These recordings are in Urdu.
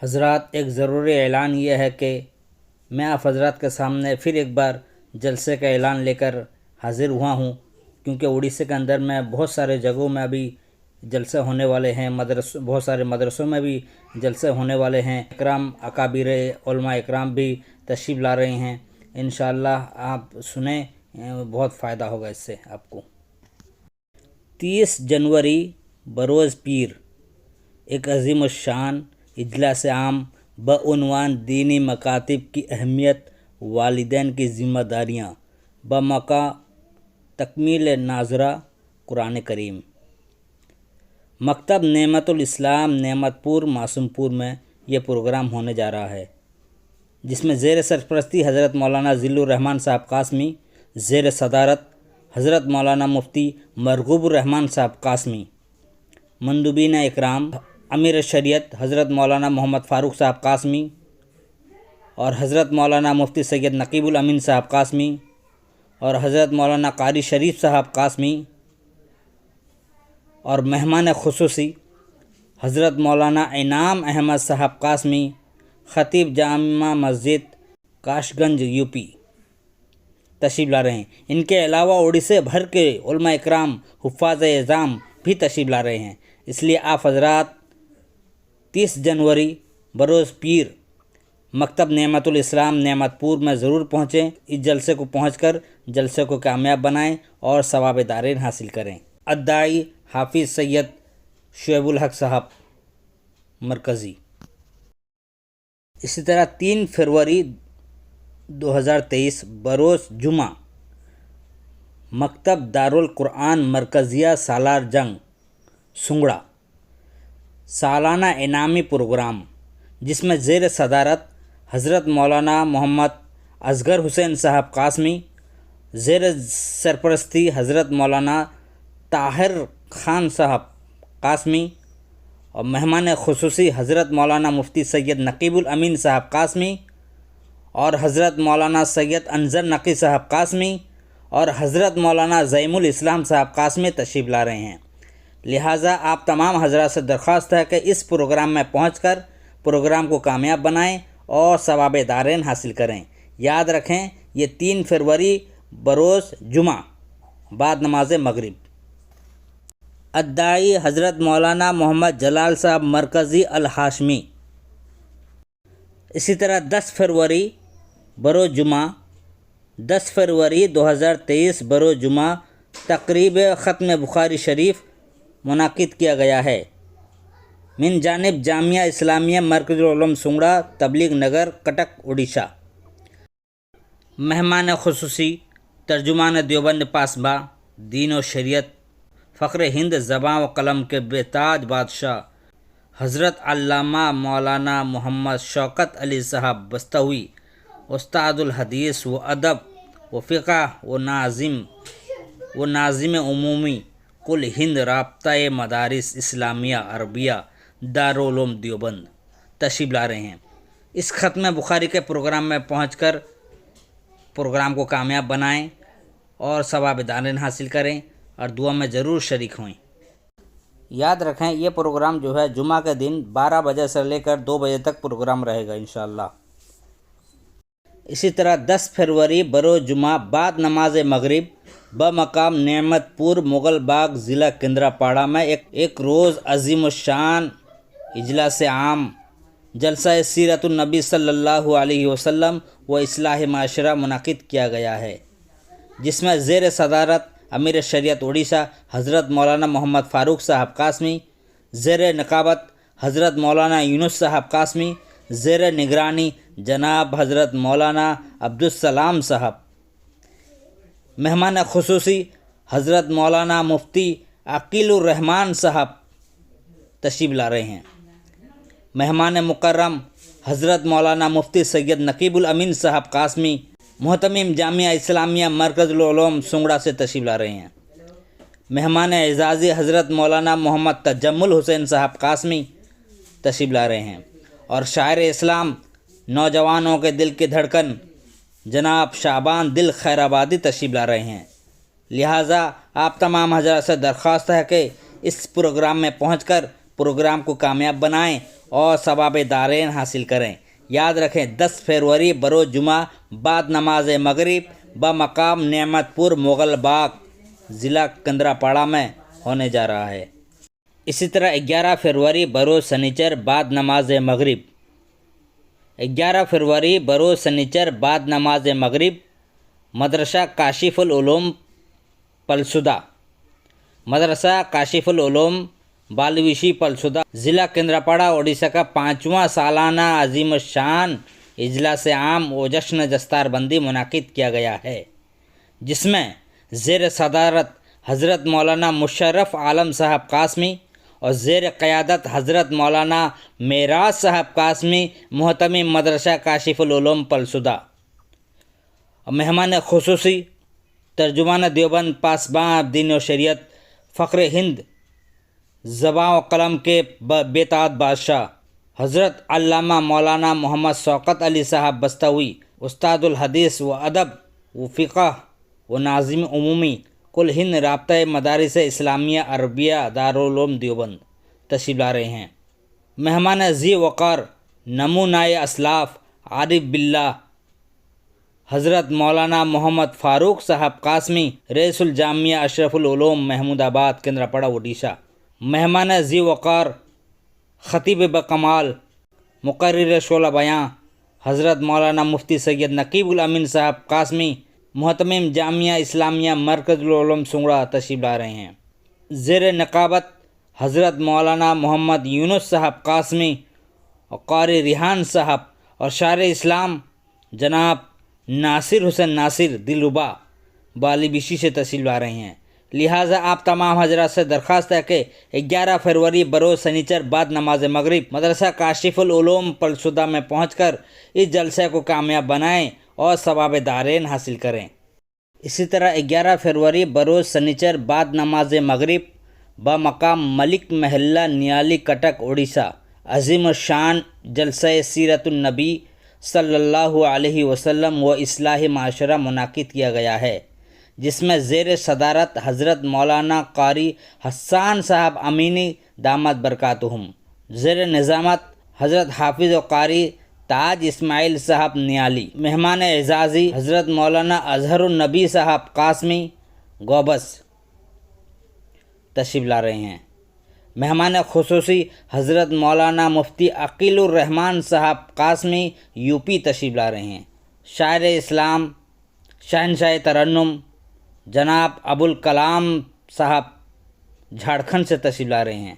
حضرات، ایک ضروری اعلان یہ ہے کہ میں آپ حضرات کے سامنے پھر ایک بار جلسے کا اعلان لے کر حاضر ہوا ہوں، کیونکہ اڑیسہ کے اندر میں بہت سارے جگہوں میں ابھی جلسے ہونے والے ہیں، بہت سارے مدرسوں میں بھی جلسے ہونے والے ہیں۔ اکرام اکابر علماء اکرام بھی تشریف لا رہے ہیں۔ انشاءاللہ آپ سنیں، بہت فائدہ ہوگا اس سے آپ کو۔ 30 جنوری بروز پیر ایک عظیم الشان اجلاس عام بعنوان دینی مکاتب کی اہمیت، والدین کی ذمہ داریاں، بموقع تکمیل ناظرہ قرآن کریم، مکتب نعمت الاسلام نعمت پور معصوم پور میں یہ پروگرام ہونے جا رہا ہے، جس میں زیر سرپرستی حضرت مولانا ذل الرحمن صاحب قاسمی، زیر صدارت حضرت مولانا مفتی مرغوب الرحمن صاحب قاسمی، مندوبین اکرام امیر شریعت حضرت مولانا محمد فاروق صاحب قاسمی اور حضرت مولانا مفتی سید نقیب الامین صاحب قاسمی اور حضرت مولانا قاری شریف صاحب قاسمی، اور مہمان خصوصی حضرت مولانا انعام احمد صاحب قاسمی، خطیب جامع مسجد کاش گنج یو پی تشریف لا رہے ہیں۔ ان کے علاوہ اڑیسہ بھر کے علماء اکرام حفاظ اعظام بھی تشریف لا رہے ہیں، اس لیے آپ حضرات 30 جنوری بروز پیر مکتب نعمت الاسلام نعمت پور میں ضرور پہنچیں۔ اس جلسے کو پہنچ کر جلسے کو کامیاب بنائیں اور ثواب دارین حاصل کریں۔ الداعی حافظ سید شعیب الحق صاحب مرکزی۔ اسی طرح 3 فروری 2023 بروز جمعہ مکتب دارالقرآن مرکزیہ سالار جنگ سنگڑا سالانہ انعامی پروگرام، جس میں زیر صدارت حضرت مولانا محمد اصغر حسین صاحب قاسمی، زیر سرپرستی حضرت مولانا طاہر خان صاحب قاسمی اور مہمان خصوصی حضرت مولانا مفتی سید نقیب الامین صاحب قاسمی اور حضرت مولانا سید انظر نقی صاحب قاسمی اور حضرت مولانا زعیم الاسلام صاحب قاسمی تشریف لا رہے ہیں۔ لہٰذا آپ تمام حضرات سے درخواست ہے کہ اس پروگرام میں پہنچ کر پروگرام کو کامیاب بنائیں اور ثواب دارین حاصل کریں۔ یاد رکھیں، یہ 3 فروری بروز جمعہ بعد نماز مغرب۔ الداعی حضرت مولانا محمد جلال صاحب مرکزی الہاشمی۔ اسی طرح 10 فروری بروز جمعہ 10 فروری 2023 بروز جمعہ تقریب ختم بخاری شریف منعقد کیا گیا ہے من جانب جامعہ اسلامیہ مرکز العلوم سنگڑا تبلیغ نگر کٹک اڑیسہ۔ مہمان خصوصی ترجمان دیوبند پاسباں دین و شریعت فخر ہند زباں و قلم کے بےتاج بادشاہ حضرت علامہ مولانا محمد شوکت علی صاحب بستوی، استاد الحدیث و ادب و فقہ و ناظم عمومی کل ہند رابطہ مدارس اسلامیہ عربیہ دارالعلوم دیوبند تشریف لا رہے ہیں۔ اس ختم بخاری کے پروگرام میں پہنچ کر پروگرام کو کامیاب بنائیں اور ثواب دارین حاصل کریں اور دعا میں ضرور شریک ہوئیں۔ یاد رکھیں، یہ پروگرام جو ہے جمعہ کے دن 12 بجے سے لے کر 2 بجے تک پروگرام رہے گا انشاءاللہ۔ اسی طرح 10 فروری بروز جمعہ بعد نماز مغرب بمقام نعمت پور مغل باغ ضلع کندراپاڑا میں ایک روز عظیم الشان اجلاس عام جلسہ سیرت النبی صلی اللہ علیہ وسلم و اصلاح معاشرہ منعقد کیا گیا ہے، جس میں زیر صدارت امیر شریعت اڑیسہ حضرت مولانا محمد فاروق صاحب قاسمی، زیر نقابت حضرت مولانا یونس صاحب قاسمی، زیر نگرانی جناب حضرت مولانا عبدالسلام صاحب، مہمان خصوصی حضرت مولانا مفتی عقیل الرحمن صاحب تشریف لا رہے ہیں۔ مہمان مکرم حضرت مولانا مفتی سید نقیب الامین صاحب قاسمی، محتمم جامعہ اسلامیہ مرکز العلوم سنگڑا سے تشریف لا رہے ہیں۔ مہمان اعزازی حضرت مولانا محمد تجمل حسین صاحب قاسمی تشریف لا رہے ہیں، اور شاعر اسلام، نوجوانوں کے دل کی دھڑکن جناب شعبان دل خیر آبادی تشریف لا رہے ہیں۔ لہٰذا آپ تمام حضرات سے درخواست ہے کہ اس پروگرام میں پہنچ کر پروگرام کو کامیاب بنائیں اور ثواب دارین حاصل کریں۔ یاد رکھیں 10 فروری بروز جمعہ بعد نماز مغرب بمقام نعمت پور مغل باغ ضلع کندراپاڑا میں ہونے جا رہا ہے۔ اسی طرح 11 فروری بروز سنیچر بعد نماز مغرب 11 فروری بروز سنیچر بعد نماز مغرب مدرسہ کاشف العلوم پلسودہ مدرسہ کاشف العلوم بالویشی پلسودہ ضلع کندراپاڑا اڑیسہ کا 5واں سالانہ عظیم الشان اجلاس عام و جشن دستار بندی منعقد کیا گیا ہے، جس میں زیر صدارت حضرت مولانا مشرف عالم صاحب قاسمی اور زیر قیادت حضرت مولانا معراج صاحب قاسمی محتمم مدرسہ کاشف العلوم پلسودہ اور مہمان خصوصی ترجمان دیوبند پاسباں دین و شریعت فخر ہند زباں و قلم کے بیتاد بادشاہ حضرت علامہ مولانا محمد شوکت علی صاحب بستوی استاد الحدیث و ادب و فقہ و ناظم عمومی کل ہند رابطہ مدارس اسلامیہ عربیہ دارالعلوم دیوبند تشریف لا رہے ہیں۔ مہمان ذی وقار نمونۂ اسلاف عارف باللہ حضرت مولانا محمد فاروق صاحب قاسمی رئیس الجامعہ اشرف العلوم محمود آباد کندراپاڑا اڈیشہ۔ مہمان ذی وقار خطیب بکمال مقرر شعلہ بیاں حضرت مولانا مفتی سید نقیب الامین صاحب قاسمی محتمم جامعہ اسلامیہ مرکز العلوم سنگڑا تشریف لا رہے ہیں۔ زیر نقابت حضرت مولانا محمد یونس صاحب قاسمی اور قاری ریحان صاحب اور شاعر اسلام جناب ناصر حسین ناصر دلربا بالویشی سے تشریف لا رہے ہیں۔ لہٰذا آپ تمام حضرات سے درخواست ہے کہ 11 فروری بروز سنیچر بعد نماز مغرب مدرسہ کاشف العلوم پلسودہ میں پہنچ کر اس جلسے کو کامیاب بنائیں اور ثواب دارین حاصل کریں۔ اسی طرح 11 فروری بروز سنیچر بعد نماز مغرب بمقام ملک محلہ نیالی کٹک اڑیسہ عظیم الشان جلسہ سیرت النبی صلی اللہ علیہ وسلم و اصلاح معاشرہ منعقد کیا گیا ہے، جس میں زیر صدارت حضرت مولانا قاری حسان صاحب امینی دامت برکاتہم، زیر نظامت حضرت حافظ و قاری تاج اسماعیل صاحب نیالی، مہمان اعزازی حضرت مولانا اظہر النبی صاحب قاسمی گوبس تشریف لا رہے ہیں۔ مہمان خصوصی حضرت مولانا مفتی عقیل الرحمن صاحب قاسمی یو پی تشریف لا رہے ہیں۔ شاعر اسلام شہنشاہ ترنم جناب ابوالکلام صاحب جھارکھنڈ سے تشریف لا رہے ہیں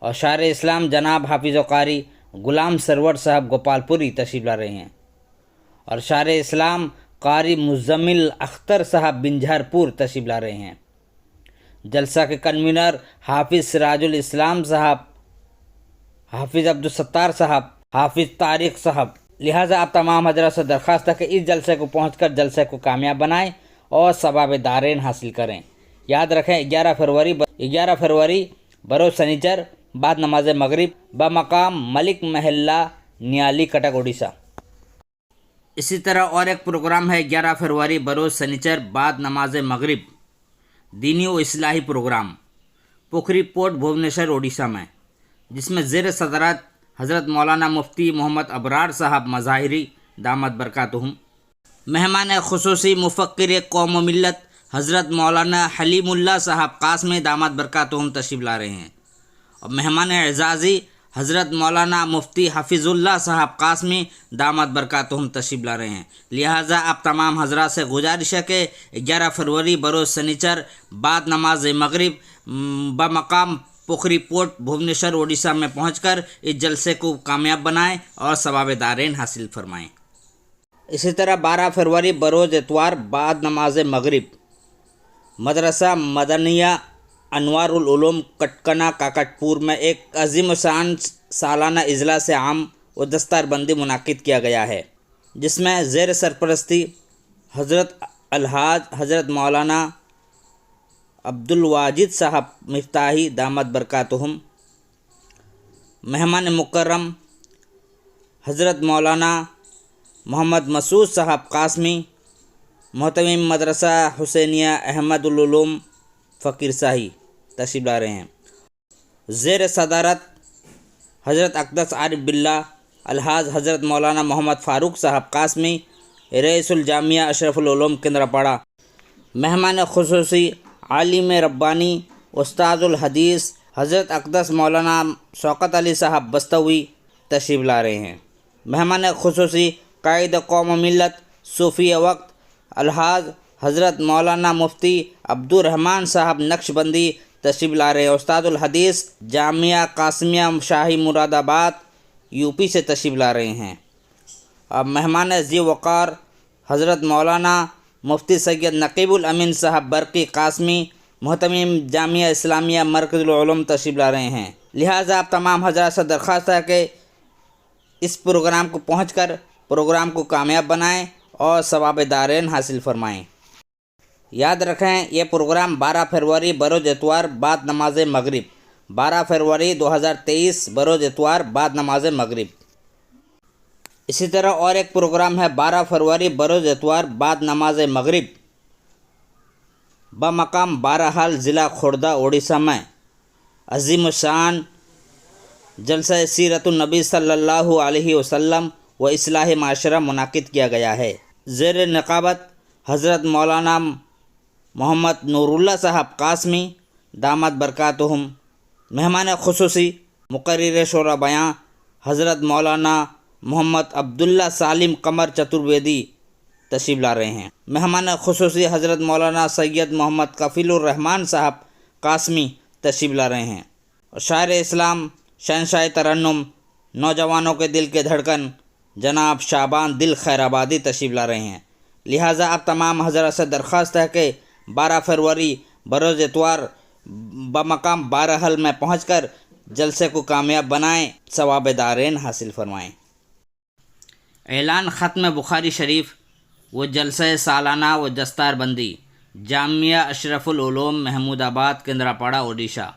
اور شاعر اسلام جناب حافظ و قاری غلام سرور صاحب گوپال پوری تشریف لا رہے ہیں اور شاعر اسلام قاری مزمل اختر صاحب بنجھار پور تشریف لا رہے ہیں۔ جلسہ کے کنوینر حافظ سراج الاسلام صاحب، حافظ عبدالستار صاحب، حافظ طارق صاحب۔ لہٰذا آپ تمام حضرات سے درخواست ہے کہ اس جلسے کو پہنچ کر جلسے کو کامیاب بنائیں اور ثواب دارین حاصل کریں۔ یاد رکھیں 11 فروری بروز سنیچر بعد نماز مغرب بمقام ملک محلہ نیالی کٹک اڑیسہ۔ اسی طرح اور ایک پروگرام ہے 11 فروری بروز سنیچر بعد نماز مغرب دینی و اصلاحی پروگرام پوکھری پورٹ بھوونیشور اڑیسہ میں، جس میں زیر صدارت حضرت مولانا مفتی محمد ابرار صاحب مظاہری دامت برکاتہم، مہمان خصوصی مفکر قوم و ملت حضرت مولانا حلیم اللہ صاحب قاسمی دامت برکاتہم تشریف لا رہے ہیں اور مہمان اعزازی حضرت مولانا مفتی حفیظ اللہ صاحب قاسمی دامت برکاتہم تشریف لا رہے ہیں۔ لہٰذا آپ تمام حضرات سے گزارش ہے کہ 11 فروری بروز سنیچر بعد نماز مغرب بمقام پوکھری پورٹ بھوونیشور اڑیسہ میں پہنچ کر اس جلسے کو کامیاب بنائیں اور ثواب دارین حاصل فرمائیں۔ اسی طرح 12 فروری بروز اتوار بعد نماز مغرب مدرسہ مدنیہ انوار العلوم کٹکنا کاکٹ پور میں ایک عظیم الشان سالانہ اجلاس عام و دستار بندی منعقد کیا گیا ہے، جس میں زیر سرپرستی حضرت الحاج حضرت مولانا عبدالواجد صاحب مفتاحی دامت برکاتہم، مہمان مکرم حضرت مولانا محمد مسعود صاحب قاسمی محتمم مدرسہ حسینیہ احمد العلوم فقیر شاہی تشریف لا رہے ہیں۔ زیر صدارت حضرت اقدس عارف باللہ الحاج حضرت مولانا محمد فاروق صاحب قاسمی رئیس الجامعہ اشرف العلوم کندراپاڑا۔ مہمان خصوصی عالم ربانی استاد الحدیث حضرت اقدس مولانا شوکت علی صاحب بستوی تشریف لا رہے ہیں۔ مہمان خصوصی قائد قوم و ملت صوفی وقت الحاج حضرت مولانا مفتی عبدالرحمن صاحب نقشبندی تشریف لا رہے ہیں۔ استاد الحدیث جامعہ قاسمیہ شاہی مراد آباد یو پی سے تشریف لا رہے ہیں۔ اب مہمان ذی وقار حضرت مولانا مفتی سید نقیب الامین صاحب برقی قاسمی محتمیم جامعہ اسلامیہ مرکز العلوم تشریف لا رہے ہیں۔ لہٰذا آپ تمام حضرات سے درخواست ہے کہ اس پروگرام کو پہنچ کر پروگرام کو کامیاب بنائیں اور ثواب دارین حاصل فرمائیں۔ یاد رکھیں یہ پروگرام 12 فروری بروز اتوار بعد نماز مغرب، 12 فروری 2023 بروز اتوار بعد نماز مغرب۔ اسی طرح اور ایک پروگرام ہے 12 فروری بروز اتوار بعد نماز مغرب بمقام بہرحال ضلع کھوردہ اڑیسہ میں عظیم الشان جلسہ سیرت النبی صلی اللہ علیہ وسلم و اصلاح معاشرہ منعقد کیا گیا ہے۔ زیر نقابت حضرت مولانا محمد نور اللہ صاحب قاسمی دامت برکاتہم۔ مہمان خصوصی مقرر شورا بیان حضرت مولانا محمد عبداللہ سالم قمر چترویدی تشریف لا رہے ہیں۔ مہمان خصوصی حضرت مولانا سید محمد کفیل الرحمان صاحب قاسمی تشریف لا رہے ہیں۔ اور شاعر اسلام شہنشاہ ترنم نوجوانوں کے دل کے دھڑکن جناب شعبان دل خیر آبادی تشریف لا رہے ہیں۔ لہٰذا آپ تمام حضرات سے درخواست ہے کہ 12 فروری بروز اتوار بمقام بہرحال میں پہنچ کر جلسے کو کامیاب بنائیں، ثواب دارین حاصل فرمائیں۔ اعلان ختم بخاری شریف و جلسہ سالانہ و دستار بندی جامعہ اشرف العلوم محمود آباد کندراپاڑا اڈیشہ۔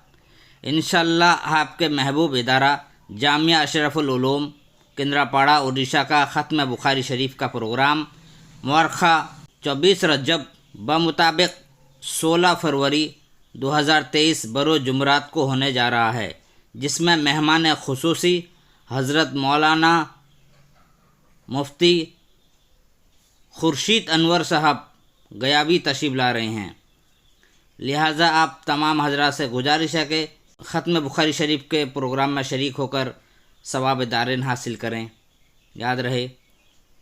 انشاءاللہ آپ کے محبوب ادارہ جامعہ اشرف العلوم کندراپاڑا اڈیشہ کا ختم بخاری شریف کا پروگرام مورخہ 24 رجب بمطابق 16 فروری 2023 بروز جمعرات کو ہونے جا رہا ہے، جس میں مہمان خصوصی حضرت مولانا مفتی خورشید انور صاحب غیابی تشریف لا رہے ہیں۔ لہٰذا آپ تمام حضرات سے گزارش ہے کہ ختم بخاری شریف کے پروگرام میں شریک ہو کر ثواب دارین حاصل کریں، یاد رہے۔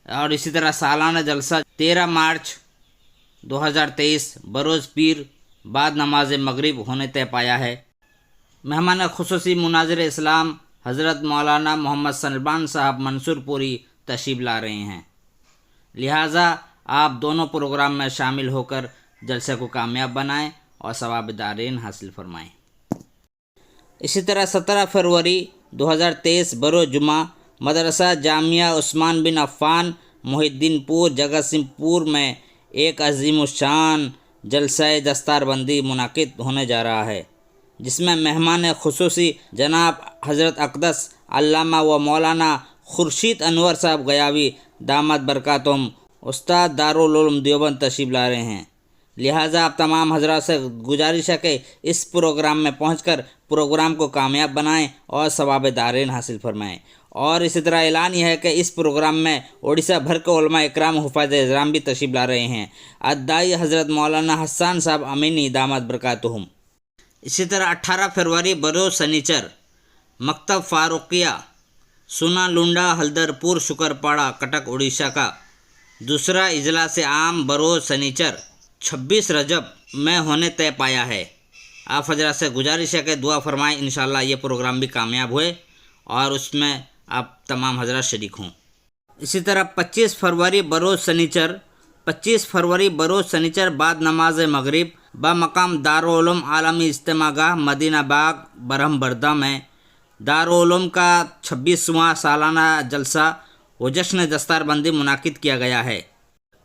اور اسی طرح سالانہ جلسہ 13 مارچ 2023 بروز پیر بعد نماز مغرب ہونے طے پایا ہے۔ مہمان خصوصی مناظر اسلام حضرت مولانا محمد سلمان صاحب منصور پوری تشریف لا رہے ہیں۔ لہٰذا آپ دونوں پروگرام میں شامل ہو کر جلسے کو کامیاب بنائیں اور ثواب دارین حاصل فرمائیں۔ اسی طرح 17 فروری 2023 بروز جمعہ مدرسہ جامعہ عثمان بن عفان محی الدین پور جگت سنگھ پور میں ایک عظیم الشان جلسہ دستار بندی منعقد ہونے جا رہا ہے، جس میں مہمان خصوصی جناب حضرت اقدس علامہ و مولانا خورشید انور صاحب غیابی دامت برکاتہم استاد دارالعلوم دیوبند تشریف لا رہے ہیں۔ لہٰذا آپ تمام حضرات سے گزارش ہے کہ اس پروگرام میں پہنچ کر پروگرام کو کامیاب بنائیں اور ثواب دارین حاصل فرمائیں۔ اور اسی طرح اعلان یہ ہے کہ اس پروگرام میں اڑیسہ بھر کے علماء اکرام حفاظ اظام بھی تشریف لا رہے ہیں۔ ادائی حضرت مولانا حسان صاحب امینی دامت برکاتہم۔ اسی طرح 18 فروری بروز سنیچر مکتب فاروقیہ سونا لونڈا ہلدرپور شکرپاڑا کٹک اڑیسہ کا دوسرا اجلاس عام بروز سنیچر 26 رجب میں ہونے طے پایا ہے۔ آپ حضرات سے گزارش ہے کہ دعا فرمائیں، انشاءاللہ یہ پروگرام بھی کامیاب ہوئے اور اس میں آپ تمام حضرات شریک ہوں۔ اسی طرح 25 فروری بروز سنیچر بعد نماز مغرب بمقام دارالعلوم عالمی اجتماع گاہ مدینہ باغ برہم بردہ میں دارالعلوم کا 26واں سالانہ جلسہ و جشن دستار بندی منعقد کیا گیا ہے،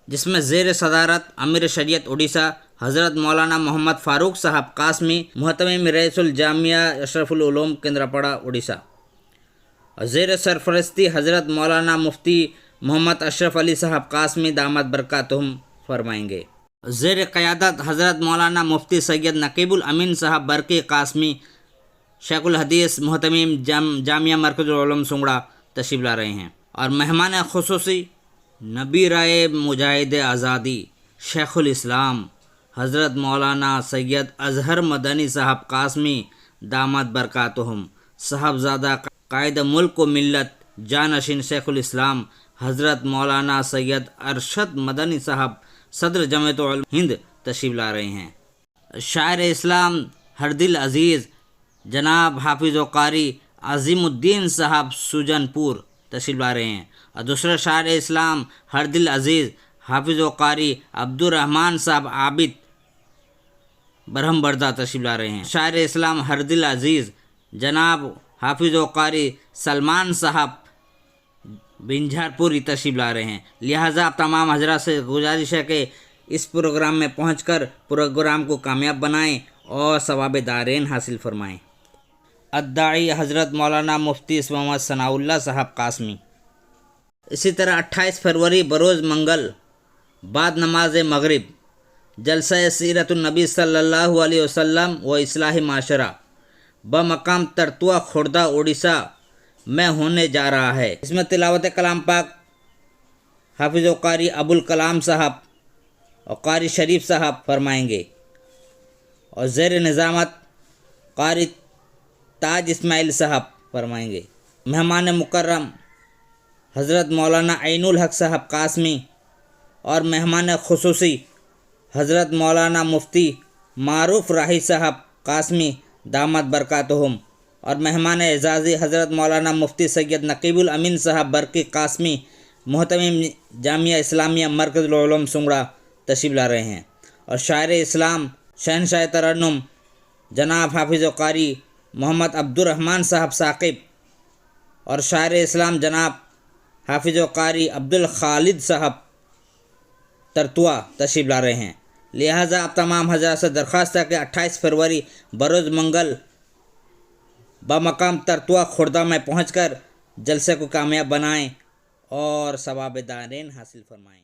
جس میں زیر صدارت امیر شریعت اڑیسہ حضرت مولانا محمد فاروق صاحب قاسمی محتمم رئیس الجامعہ اشرف العلوم کندراپاڑا اڑیسہ، زیر سرپرستی حضرت مولانا مفتی محمد اشرف علی صاحب قاسمی دامت برکاتہم فرمائیں گے۔ زیر قیادت حضرت مولانا مفتی سید نقیب الامین صاحب برقی قاسمی شیخ الحدیث محتمیم جامعہ مرکز العلوم سنگڑا تشریف لا رہے ہیں، اور مہمان خصوصی نبی رائے مجاہد آزادی شیخ الاسلام حضرت مولانا سید اظہر مدنی صاحب قاسمی دامت برکاتہم، صاحبزادہ قائد ملک و ملت جانشین شیخ الاسلام حضرت مولانا سید ارشد مدنی صاحب صدر جمعیت علماء ہند تشریف لا رہے ہیں۔ شاعر اسلام ہر دل عزیز جناب حافظ و قاری عظیم الدین صاحب سوجن پور تشریف لا رہے ہیں، اور دوسرے شاعر اسلام ہر دل عزیز حافظ و قاری عبد الرحمن صاحب عابد برہم بردہ تشریف لا رہے ہیں۔ شاعر اسلام ہر دل عزیز جناب حافظ و قاری سلمان صاحب بنجھار پوری تشریف لا رہے ہیں۔ لہٰذا آپ تمام حضرات سے گزارش ہے کہ اس پروگرام میں پہنچ کر پروگرام کو کامیاب بنائیں اور ثواب دارین حاصل فرمائیں۔ الداعی حضرت مولانا مفتی محمد ثناء اللہ صاحب قاسمی۔ اسی طرح 28 فروری بروز منگل بعد نماز مغرب جلسہ سیرت النبی صلی اللہ علیہ وسلم و اصلاح معاشرہ بمقام ترتوا خوردہ اڑیسہ میں ہونے جا رہا ہے۔ اس میں تلاوت کلام پاک حافظ و قاری ابو الکلام صاحب اور قاری شریف صاحب فرمائیں گے، اور زیر نظامت قاری تاج اسماعیل صاحب فرمائیں گے۔ مہمان مکرم حضرت مولانا عین الحق صاحب قاسمی، اور مہمان خصوصی حضرت مولانا مفتی معروف راہی صاحب قاسمی دامت برکاتہم، اور مہمان اعزازی حضرت مولانا مفتی سید نقیب الامین صاحب برقی قاسمی محتمیم جامعہ اسلامیہ مرکز العلوم سنگڑا تشریف لا رہے ہیں، اور شاعر اسلام شہنشاہ ترنم جناب حافظ و قاری محمد عبد الرحمن صاحب ثاقب، اور شاعر اسلام جناب حافظ و قاری عبد الخالد صاحب ترتوا تشریف لا رہے ہیں۔ لہٰذا آپ تمام حضرات سے درخواست ہے کہ 28 فروری بروز منگل بمقام ترتوا خوردہ میں پہنچ کر جلسے کو کامیاب بنائیں اور ثواب دارین حاصل فرمائیں۔